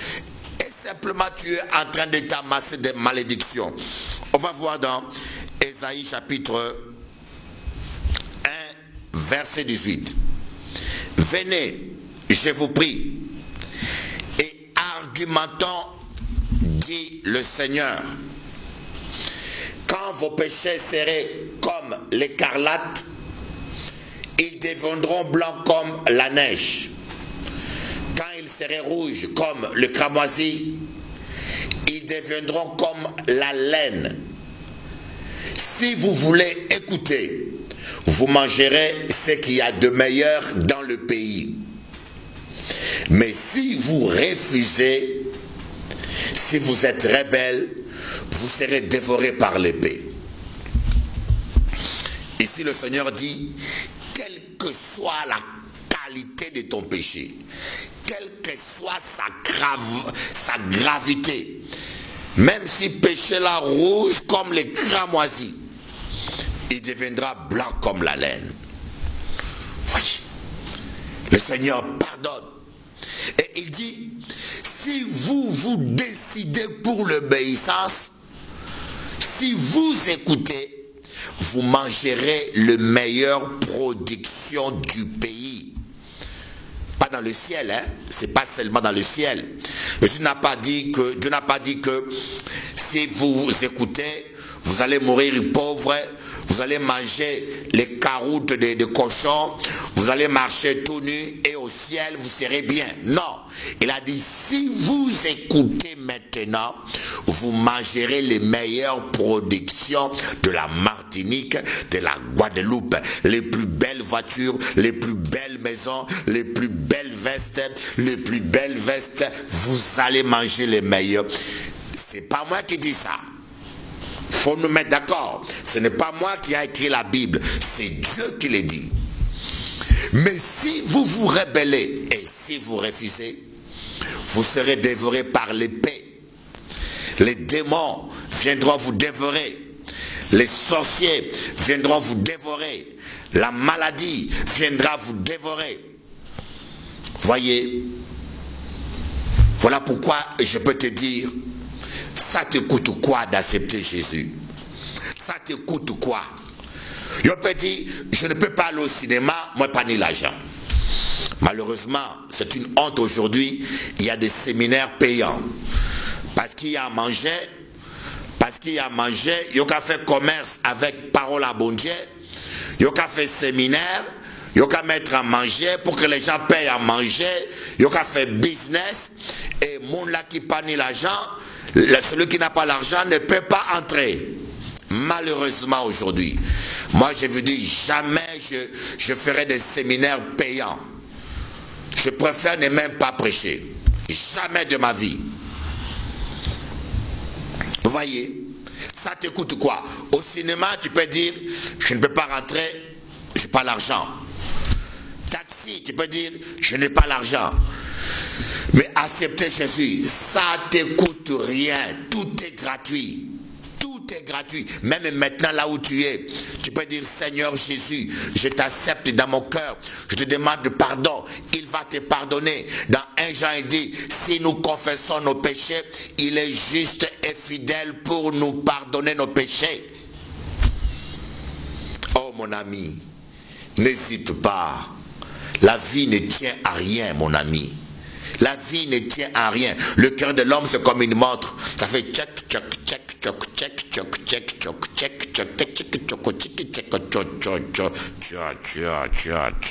A: et simplement tu es en train de t'amasser des malédictions. On va voir dans Ésaïe chapitre 1, verset 18. Venez, je vous prie, et argumentons, dit le Seigneur. Quand vos péchés seraient comme l'écarlate, ils deviendront blancs comme la neige. Quand ils seraient rouges comme le cramoisi, ils deviendront comme la laine. Si vous voulez écouter, vous mangerez ce qu'il y a de meilleur dans le pays. Mais si vous refusez, si vous êtes rebelle, vous serez dévorés par l'épée. Ici le Seigneur dit, quelle que soit la qualité de ton péché, quelle que soit sa gravité, même si péché là rouge comme les cramoisis, il deviendra blanc comme la laine. Voyez, le Seigneur pardonne. Et il dit, si vous vous décidez pour l'obéissance, si vous écoutez, vous mangerez le meilleure production du pays. Pas dans le ciel, hein? C'est pas seulement dans le ciel. Dieu n'a pas dit que si vous écoutez, vous allez mourir pauvre, vous allez manger les carottes de cochons, vous allez marcher tout nu et au ciel vous serez bien. Non, il a dit si vous écoutez maintenant, vous mangerez les meilleures productions de la Martinique, de la Guadeloupe, les plus belles voitures, les plus belles maisons, les plus belles vestes, vous allez manger les meilleurs. C'est pas moi qui dis ça. Il faut nous mettre d'accord. Ce n'est pas moi qui ai écrit la Bible, c'est Dieu qui l'a dit. Mais si vous vous rebellez et si vous refusez, vous serez dévorés par l'épée. Les démons viendront vous dévorer. Les sorciers viendront vous dévorer. La maladie viendra vous dévorer. Voyez, voilà pourquoi je peux te dire, ça te coûte quoi d'accepter Jésus? Ça te coûte quoi? Je peux dire, je ne peux pas aller au cinéma, moi pas ni l'argent. Malheureusement, c'est une honte aujourd'hui, il y a des séminaires payants. Parce qu'il y a à manger, il y a qu'à faire commerce avec parole à bon Dieu, il y a qu'à faire séminaire, il y a qu'à mettre à manger pour que les gens payent à manger, il y a qu'à faire business, et mon là qui pas ni l'argent, celui qui n'a pas l'argent ne peut pas entrer. Malheureusement aujourd'hui, moi je vous dis, jamais je ferai des séminaires payants. Je préfère ne même pas prêcher. Jamais de ma vie. Vous voyez, ça te coûte quoi? Au cinéma, tu peux dire, je ne peux pas rentrer, je n'ai pas l'argent. Taxi, tu peux dire, je n'ai pas l'argent. Mais accepter Jésus, ça ne te coûte rien, tout est gratuit. Tout est gratuit. Même maintenant là où tu es, tu peux dire Seigneur Jésus, je t'accepte dans mon cœur, je te demande pardon, il va te pardonner. Dans 1 Jean il dit, si nous confessons nos péchés, il est juste et fidèle pour nous pardonner nos péchés. Oh mon ami, n'hésite pas, la vie ne tient à rien mon ami. La vie ne tient à rien. Le cœur de l'homme c'est comme une montre. Ça fait tchac, tchac, tchac, tchac, tchac, tchac, tchac, tchac, tchac, tchac, tchac, tchac.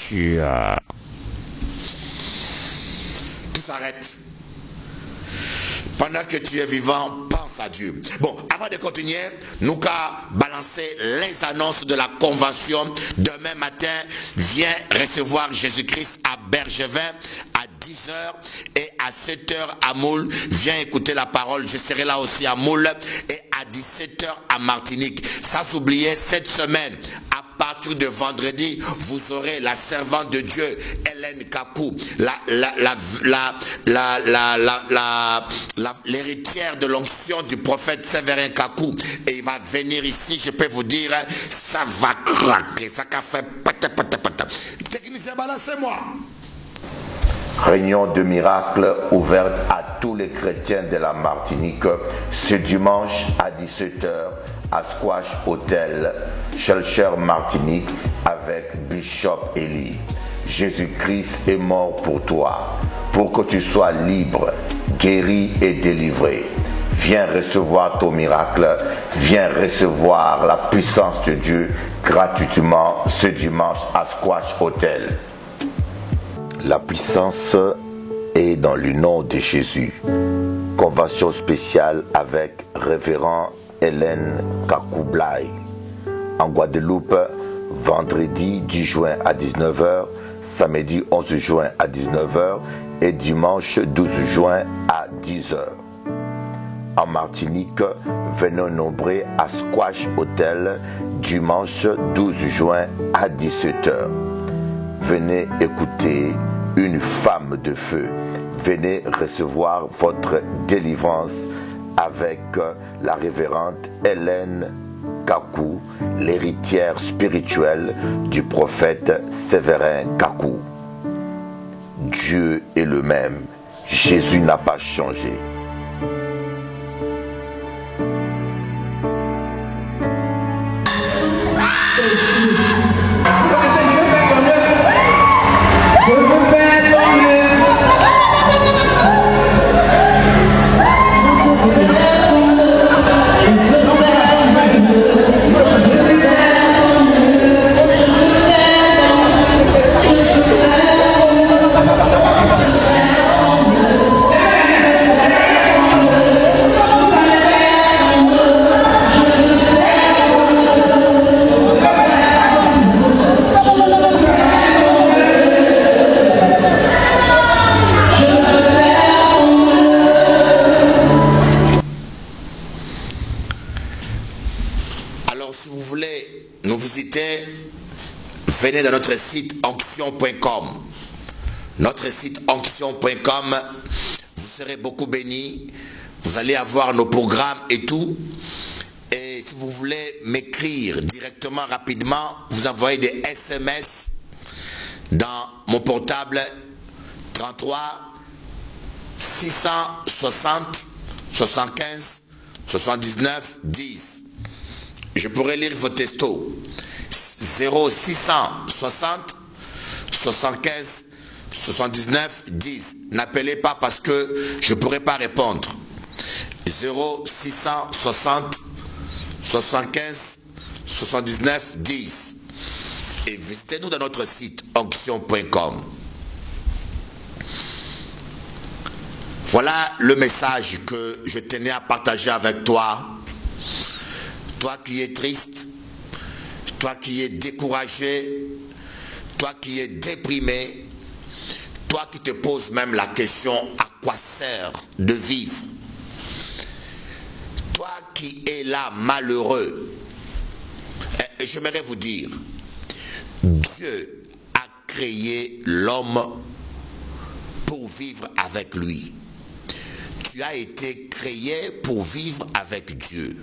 A: Tout s'arrête. Pendant que tu es vivant, pense à Dieu. Bon, avant de continuer, nous allons balancer les annonces de la convention. Demain matin, viens recevoir Jésus-Christ à Bergevin à 10h et à 7h à Moule. Viens écouter la parole. Je serai là aussi à Moule et à 17h à Martinique. Sans oublier, cette semaine, à partir de vendredi, vous aurez la servante de Dieu, Hélène Kakou, l'héritière de l'onction du prophète Séverin Kakou. Et il va venir ici, je peux vous dire, ça va craquer, ça va faire pata. Technicien, balancez-moi.
B: Réunion de miracle ouverte à tous les chrétiens de la Martinique ce dimanche à 17h à Squash Hotel, Shelcher Martinique avec Bishop Eli. Jésus-Christ est mort pour toi, pour que tu sois libre, guéri et délivré. Viens recevoir ton miracle, viens recevoir la puissance de Dieu gratuitement ce dimanche à Squash Hotel. La puissance est dans le nom de Jésus. Convention spéciale avec révérend Hélène Kakoublai. En Guadeloupe, vendredi 10 juin à 19h, samedi 11 juin à 19h et dimanche 12 juin à 10h. En Martinique, venez nombreux à Squash Hotel dimanche 12 juin à 17h. Venez écouter une femme de feu. Venez recevoir votre délivrance avec la révérende Hélène Kakou, l'héritière spirituelle du prophète Séverin Kakou. Dieu est le même. Jésus n'a pas changé.
A: Venez dans notre site onction.com. Notre site onction.com, vous serez beaucoup bénis. Vous allez avoir nos programmes et tout. Et si vous voulez m'écrire directement, rapidement, vous envoyez des SMS dans mon portable 33 660 75 79 10. Je pourrai lire vos textos. 0660 75 79 10. N'appelez pas parce que je ne pourrai pas répondre. 0660 75 79 10. Et visitez-nous dans notre site onction.com. Voilà le message que je tenais à partager avec toi. Toi qui es triste, toi qui es découragé, toi qui es déprimé, toi qui te poses même la question à quoi sert de vivre, toi qui es là malheureux, j'aimerais vous dire, Dieu a créé l'homme pour vivre avec lui. Tu as été créé pour vivre avec Dieu.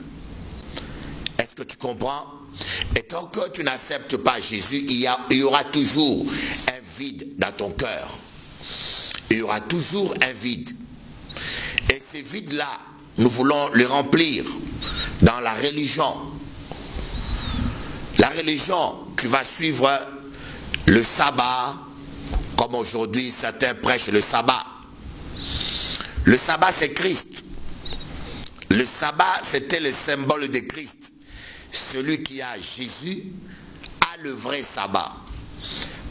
A: Est-ce que tu comprends? Et tant que tu n'acceptes pas Jésus, il y aura toujours un vide dans ton cœur. Il y aura toujours un vide. Et ces vides-là, nous voulons les remplir dans la religion. La religion qui va suivre le sabbat, comme aujourd'hui certains prêchent le sabbat. Le sabbat, c'est Christ. Le sabbat, c'était le symbole de Christ. Celui qui a Jésus a le vrai sabbat.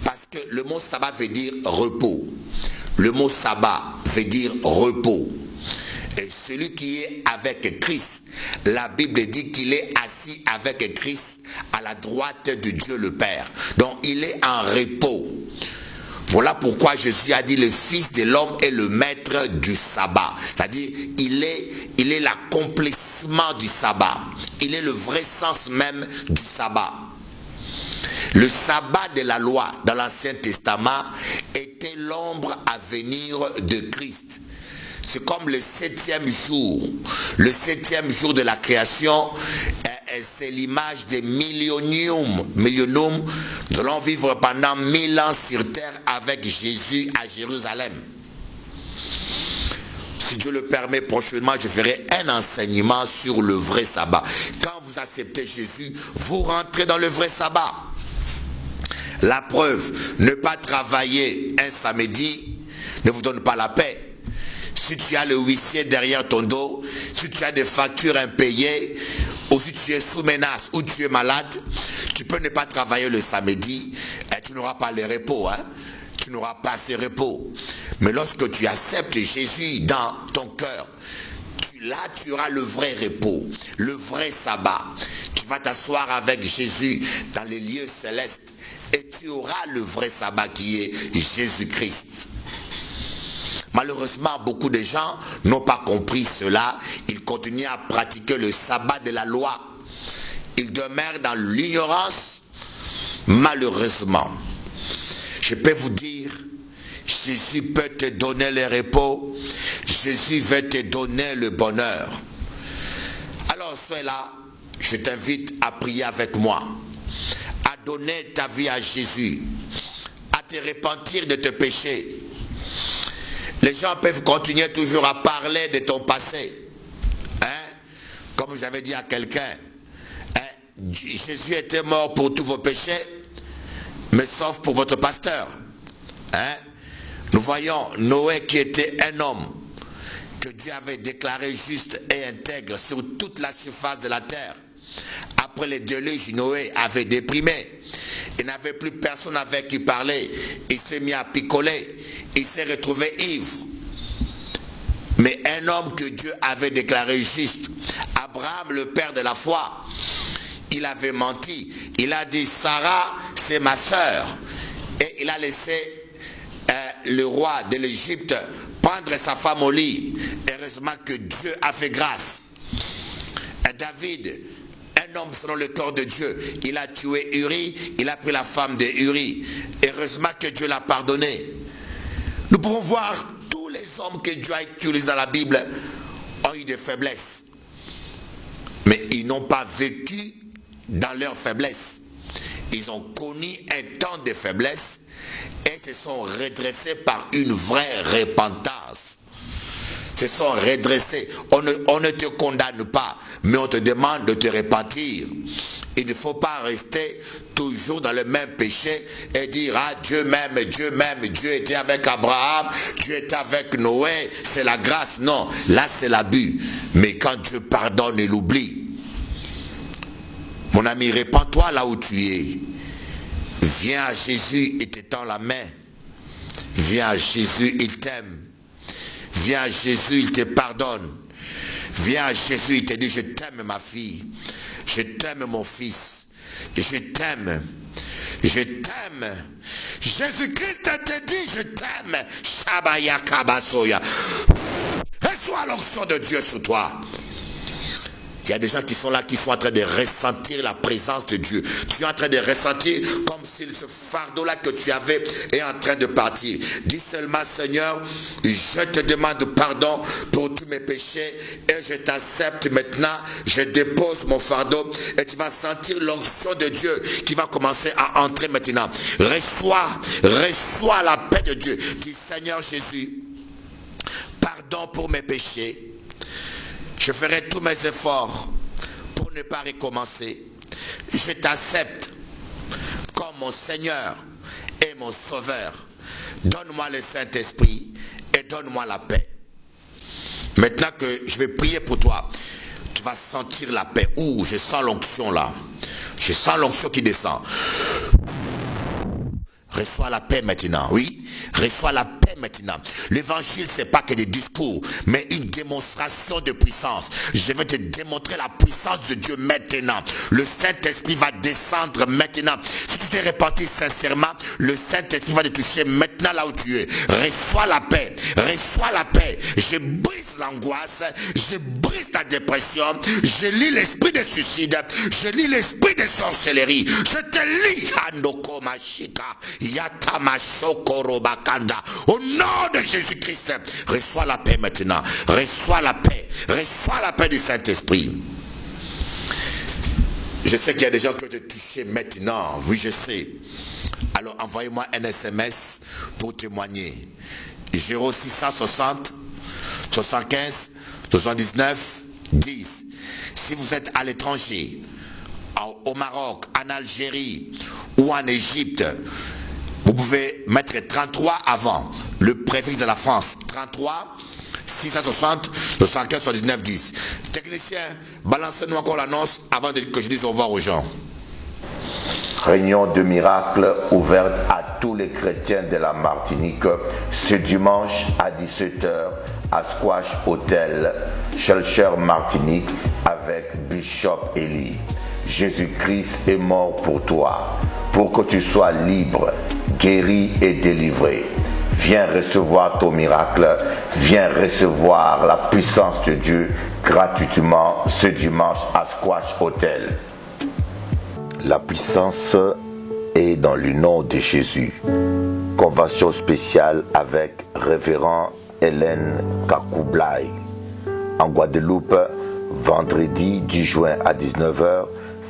A: Parce que le mot sabbat veut dire repos. Le mot sabbat veut dire repos. Et celui qui est avec Christ, la Bible dit qu'il est assis avec Christ à la droite de Dieu le Père. Donc il est en repos. Voilà pourquoi Jésus a dit le Fils de l'homme est le maître du sabbat. C'est-à-dire il est l'accomplissement du sabbat. Il est le vrai sens même du sabbat. Le sabbat de la loi dans l'Ancien Testament était l'ombre à venir de Christ. C'est comme le 7e jour. Le 7e jour de la création, c'est l'image des millénium. Nous allons vivre pendant 1000 ans sur terre avec Jésus à Jérusalem. Si Dieu le permet, prochainement, je ferai un enseignement sur le vrai sabbat. Quand vous acceptez Jésus, vous rentrez dans le vrai sabbat. La preuve, ne pas travailler un samedi ne vous donne pas la paix. si tu as le huissier derrière ton dos, si tu as des factures impayées, ou si tu es sous menace, ou tu es malade, tu peux ne pas travailler le samedi, et tu n'auras pas les repos, hein? Tu n'auras pas ces repos. Mais lorsque tu acceptes Jésus dans ton cœur, là tu auras le vrai repos, le vrai sabbat. Tu vas t'asseoir avec Jésus dans les lieux célestes et tu auras le vrai sabbat qui est Jésus-Christ. Malheureusement, beaucoup de gens n'ont pas compris cela. Ils continuent à pratiquer le sabbat de la loi. Ils demeurent dans l'ignorance, malheureusement. Je peux vous dire, Jésus peut te donner le repos. Jésus veut te donner le bonheur. Alors, sois là, je t'invite à prier avec moi, à donner ta vie à Jésus, à te repentir de tes péchés. Les gens peuvent continuer toujours à parler de ton passé. Hein? Comme j'avais dit à quelqu'un, hein? Jésus était mort pour tous vos péchés, mais sauf pour votre pasteur. Hein? Nous voyons Noé qui était un homme que Dieu avait déclaré juste et intègre sur toute la surface de la terre. Après les déluges, Noé avait déprimé. Il n'avait plus personne avec qui parler. Il s'est mis à picoler. Il s'est retrouvé ivre. Mais un homme que Dieu avait déclaré juste, Abraham, le père de la foi, il avait menti. Il a dit, Sarah, c'est ma sœur. Et il a laissé le roi de l'Égypte prendre sa femme au lit. Heureusement que Dieu a fait grâce. Et David, un homme selon le corps de Dieu, il a tué Uri, il a pris la femme de Uri. Heureusement que Dieu l'a pardonné. Nous pouvons voir tous les hommes que Dieu a utilisés dans la Bible ont eu des faiblesses. Mais ils n'ont pas vécu dans leur faiblesse. Ils ont connu un temps de faiblesse et se sont redressés par une vraie repentance. Se sont redressés. On ne te condamne pas, mais on te demande de te repentir. Il ne faut pas rester toujours dans le même péché et dire, ah, Dieu m'aime, Dieu était avec Abraham, Dieu était avec Noé, c'est la grâce. Non, là c'est l'abus. Mais quand Dieu pardonne, il oublie. Mon ami, répands-toi là où tu es. Viens à Jésus, il te tend la main. Viens à Jésus, il t'aime. Viens à Jésus, il te pardonne. Viens à Jésus, il te dit, je t'aime ma fille. Je t'aime mon fils. Je t'aime. Je t'aime. Jésus-Christ te dit, je t'aime. Shabaya Kabasoya. Reçois l'onction de Dieu sur toi. Il y a des gens qui sont là, qui sont en train de ressentir la présence de Dieu. Tu es en train de ressentir comme si ce fardeau-là que tu avais est en train de partir. Dis seulement, Seigneur, je te demande pardon pour tous mes péchés et je t'accepte maintenant. Je dépose mon fardeau et tu vas sentir l'onction de Dieu qui va commencer à entrer maintenant. Reçois la paix de Dieu. Dis, Seigneur Jésus, pardon pour mes péchés. Je ferai tous mes efforts pour ne pas recommencer. Je t'accepte comme mon Seigneur et mon Sauveur. Donne-moi le Saint-Esprit et donne-moi la paix. Maintenant que je vais prier pour toi, tu vas sentir la paix. Ouh, je sens l'onction là. Je sens l'onction qui descend. Reçois la paix maintenant, oui. Reçois la paix maintenant. L'évangile, c'est pas que des discours, mais une démonstration de puissance. Je vais te démontrer la puissance de Dieu maintenant. Le Saint-Esprit va descendre maintenant. Si tu t'es repenti sincèrement, le Saint-Esprit va te toucher maintenant là où tu es. Reçois la paix. Reçois la paix. Je brise l'angoisse. Je brise ta dépression. Je lis l'esprit de suicide. Je lis l'esprit de sorcellerie. Je te lis. Handoko Mashika. Yatama Shokoroba. Au nom de Jésus-Christ, reçois la paix maintenant. Reçois la paix. Reçois la paix du Saint-Esprit. Je sais qu'il y a des gens qui ont été touchés maintenant. Oui, je sais. Alors envoyez-moi un SMS pour témoigner. 0660 75 79 10. Si vous êtes à l'étranger, au Maroc, en Algérie ou en Égypte, vous pouvez mettre 33 avant, le préfixe de la France. 33 660 75 79 10. Technicien, balancez-nous encore l'annonce avant que je dise au revoir aux gens.
B: Réunion de miracle ouverte à tous les chrétiens de la Martinique ce dimanche à 17h à Squash Hotel, Shelcher Martinique avec Bishop Eli. Jésus-Christ est mort pour toi, pour que tu sois libre, guéri et délivré. Viens recevoir ton miracle, viens recevoir la puissance de Dieu gratuitement ce dimanche à Squash Hotel. La puissance est dans le nom de Jésus. Convention spéciale avec Révérend Hélène Kakoublai. En Guadeloupe, vendredi 10 juin à 19h,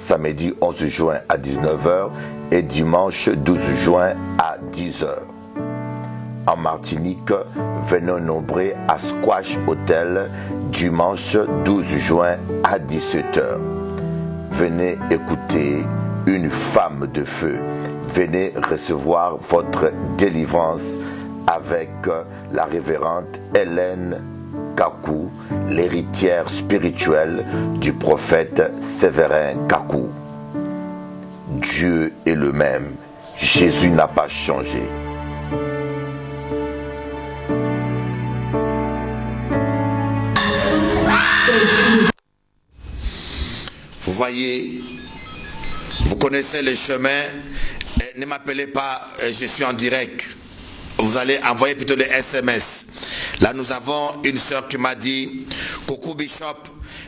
B: samedi 11 juin à 19h et dimanche 12 juin à 10h. En Martinique, venez nombrer à Squash Hotel dimanche 12 juin à 17h. Venez écouter une femme de feu. Venez recevoir votre délivrance avec la révérende Hélène Kakou, l'héritière spirituelle du prophète Séverin Kakou. Dieu est le même. Jésus n'a pas changé.
A: Vous voyez, vous connaissez les chemins. Ne m'appelez pas, je suis en direct. Vous allez envoyer plutôt les SMS. Là, nous avons une sœur qui m'a dit, coucou Bishop,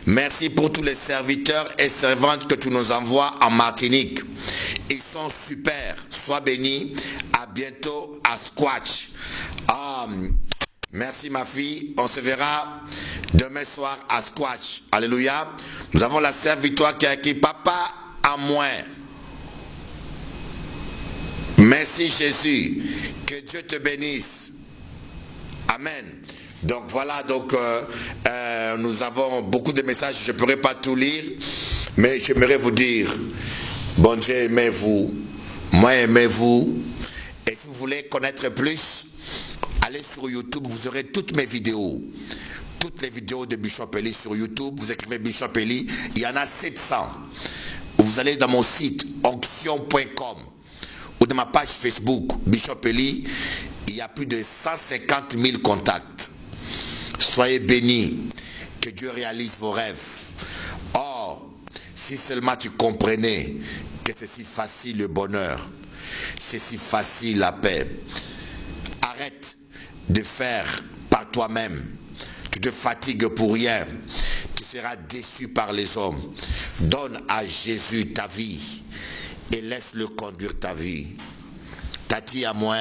A: merci pour tous les serviteurs et servantes que tu nous envoies en Martinique. Ils sont super. Sois béni. À bientôt à Squash. Merci ma fille. On se verra demain soir à Squash. Alléluia. Nous avons la sœur Victoire qui a écrit Papa à moi. Merci Jésus. Que Dieu te bénisse. Amen. Donc voilà, donc nous avons beaucoup de messages. Je ne pourrai pas tout lire, mais j'aimerais vous dire, bon Dieu aimez-vous, moi aimez-vous. Et si vous voulez connaître plus, allez sur YouTube, vous aurez toutes mes vidéos. Toutes les vidéos de Bishop Eli sur YouTube, vous écrivez Bishop Eli, il y en a 700. Vous allez dans mon site onction.com ou dans ma page Facebook Bishop Eli, il y a plus de 150 000 contacts. Soyez bénis, que Dieu réalise vos rêves. Or, si seulement tu comprenais que c'est si facile le bonheur, c'est si facile la paix. Arrête de faire par toi-même. Tu te fatigues pour rien. Tu seras déçu par les hommes. Donne à Jésus ta vie et laisse-le conduire ta vie. Tati à moi,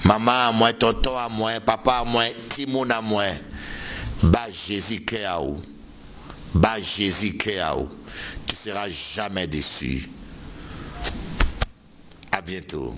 A: maman à moi, tonton à moi, papa à moi, Timoun à moi. Bah Jésus Kéaou. Bah Jésus Kéaou. Tu seras jamais déçu. À bientôt.